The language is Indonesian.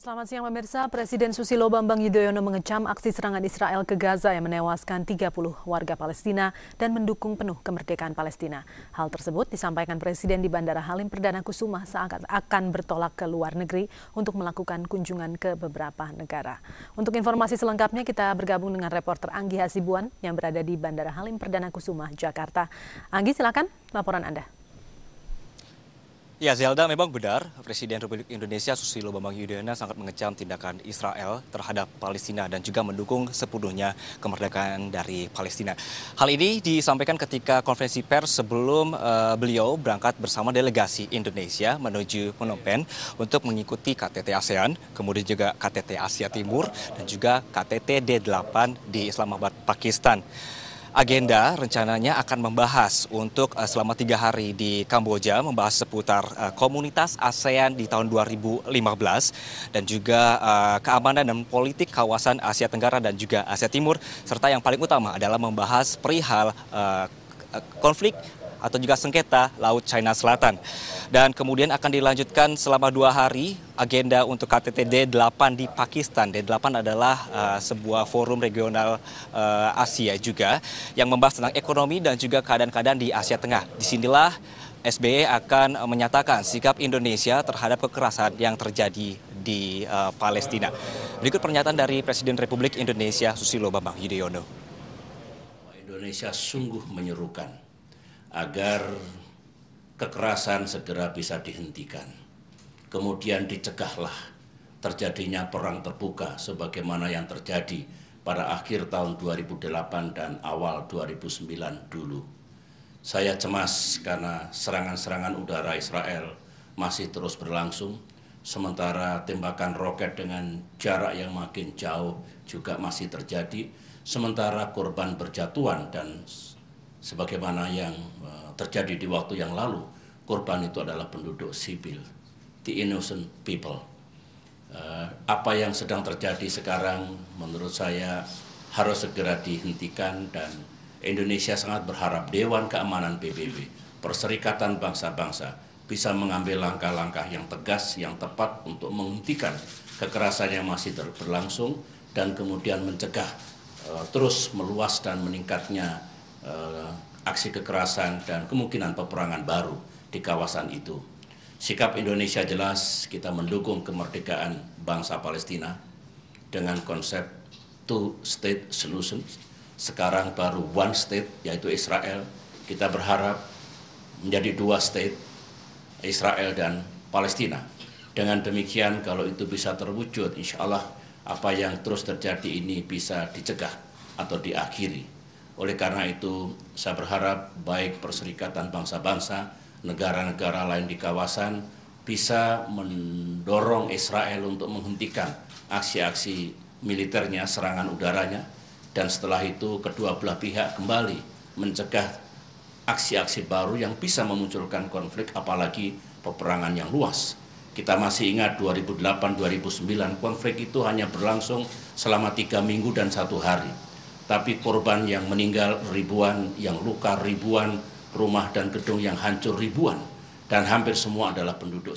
Selamat siang pemirsa, Presiden Susilo Bambang Yudhoyono mengecam aksi serangan Israel ke Gaza yang menewaskan 30 warga Palestina dan mendukung penuh kemerdekaan Palestina. Hal tersebut disampaikan Presiden di Bandara Halim Perdana Kusuma saat akan bertolak ke luar negeri untuk melakukan kunjungan ke beberapa negara. Untuk informasi selengkapnya kita bergabung dengan reporter Anggi Hasibuan yang berada di Bandara Halim Perdana Kusuma, Jakarta. Anggi, silakan laporan Anda. Ya, Zelda, memang benar Presiden Republik Indonesia Susilo Bambang Yudhoyono sangat mengecam tindakan Israel terhadap Palestina dan juga mendukung sepenuhnya kemerdekaan dari Palestina. Hal ini disampaikan ketika konferensi pers sebelum beliau berangkat bersama delegasi Indonesia menuju Phnom Penh untuk mengikuti KTT ASEAN, kemudian juga KTT Asia Timur dan juga KTT D8 di Islamabad, Pakistan. Agenda rencananya akan membahas untuk selama 3 hari di Kamboja, membahas seputar komunitas ASEAN di tahun 2015 dan juga keamanan dan politik kawasan Asia Tenggara dan juga Asia Timur, serta yang paling utama adalah membahas perihal konflik atau juga sengketa Laut China Selatan. Dan kemudian akan dilanjutkan selama 2 hari agenda untuk KTT D8 di Pakistan. D8 adalah sebuah forum regional Asia juga yang membahas tentang ekonomi dan juga keadaan-keadaan di Asia Tengah. Disinilah SBY akan menyatakan sikap Indonesia terhadap kekerasan yang terjadi di Palestina. Berikut pernyataan dari Presiden Republik Indonesia Susilo Bambang Yudhoyono. Indonesia sungguh menyerukan agar kekerasan segera bisa dihentikan. Kemudian dicegahlah terjadinya perang terbuka sebagaimana yang terjadi pada akhir tahun 2008 dan awal 2009 dulu. Saya cemas karena serangan-serangan udara Israel masih terus berlangsung, sementara tembakan roket dengan jarak yang makin jauh juga masih terjadi, sementara korban berjatuhan dan sebagaimana yang terjadi di waktu yang lalu, korban itu adalah penduduk sipil, the innocent people. Apa yang sedang terjadi sekarang menurut saya harus segera dihentikan dan Indonesia sangat berharap Dewan Keamanan PBB, Perserikatan Bangsa-Bangsa, bisa mengambil langkah-langkah yang tegas, yang tepat untuk menghentikan kekerasan yang masih berlangsung dan kemudian mencegah terus meluas dan meningkatnya aksi kekerasan dan kemungkinan peperangan baru di kawasan itu. Sikap Indonesia jelas, kita mendukung kemerdekaan bangsa Palestina dengan konsep two-state solution. Sekarang baru one state, yaitu Israel. Kita berharap menjadi 2 state, Israel dan Palestina. Dengan demikian, kalau itu bisa terwujud, insya Allah apa yang terus terjadi ini bisa dicegah atau diakhiri. Oleh karena itu, saya berharap baik Perserikatan Bangsa-Bangsa, negara-negara lain di kawasan bisa mendorong Israel untuk menghentikan aksi-aksi militernya, serangan udaranya, dan setelah itu kedua belah pihak kembali mencegah aksi-aksi baru yang bisa memunculkan konflik, apalagi peperangan yang luas. Kita masih ingat 2008-2009, konflik itu hanya berlangsung selama 3 minggu dan 1 hari. Tapi korban yang meninggal ribuan, yang luka ribuan, rumah dan gedung yang hancur ribuan, dan hampir semua adalah penduduk